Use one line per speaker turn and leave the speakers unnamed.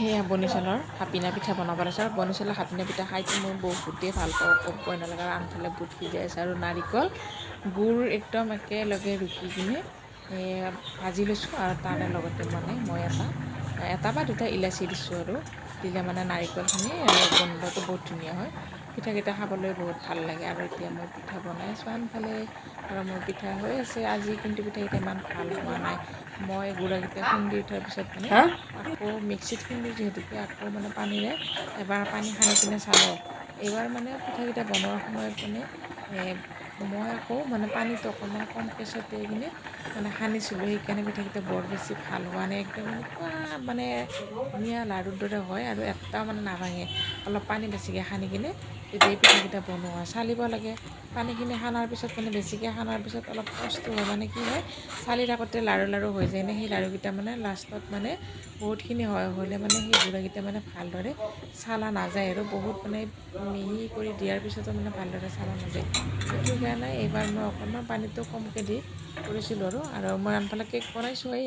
সেয়া বনি চাউলৰ হাপিনা পিঠা বনাব লাগিছে আৰু বনি চাউলৰ হাপিনা পিঠা খাইতো মই বহুতেই ভাল পাওঁ, ক'বই নালাগে। আৰু আনফালে বুট সিজাই আছে আৰু নাৰিকল গুড় একদম একেলগে ৰুকি কিনে ভাজি লৈছোঁ। আৰু তাৰে লগতে মানে মই এটা বা দুটা ইলাচি দিছোঁ আৰু দিলে মানে নাৰিকলখিনি গোন্ধটো বহুত ধুনীয়া হয়, পিঠাকেইটা খাবলৈ বহুত ভাল লাগে। আৰু এতিয়া মই পিঠা বনাই আছোঁ আনফালে, আৰু মোৰ পিঠা হৈ আছে। আজি কিন্তু পিঠাকেইটা ইমান ভাল হোৱা নাই। মই গুড়াকেইটা খুন্দি উঠাৰ পিছত মানে আকৌ মিক্সিত খুন্দি যিহেতুকে আকৌ মানে পানীৰে এবাৰ পানী সানি কিনে চালোঁ। এইবাৰ মানে পিঠাকেইটা বনোৱাৰ সময়ত মানে মই আকৌ মানে পানীটো অকণমান কমকৈ ছটিয়াই কিনে মানে সানিছিলোঁ, সেইকাৰণে পিঠাকেইটা বৰ বেছি ভাল হোৱা নাই। একদম এনেকুৱা মানে ধুনীয়া লাড়ুৰ দৰে হয় আৰু এটাও মানে নাভাঙে। অলপ পানী বেছিকৈ সানি কিনে তেতিয়াই পিঠাকেইটা বনোৱা চালিব লাগে। পানীখিনি সানাৰ পিছত মানে বেছিকৈ সানাৰ পিছত অলপ কষ্ট হয়, মানে কি হয় চালি থাকোঁতে লাড়ু লাড়ু হৈ যায় নে, সেই লাড়ুকেইটা মানে লাষ্টত মানে বহুতখিনি হ'লে মানে সেই গুড়াকেইটা মানে ভালদৰে চালা নাযায় আৰু বহুত মানে মিহি কৰি দিয়াৰ পিছতো মানে ভালদৰে চালা নাযায়। সেইটো কাৰণে এইবাৰ মই অকণমান পানীটো কমকৈ দি কৰিছিলোঁ আৰু মই আনফালে কেক বনাইছোঁ।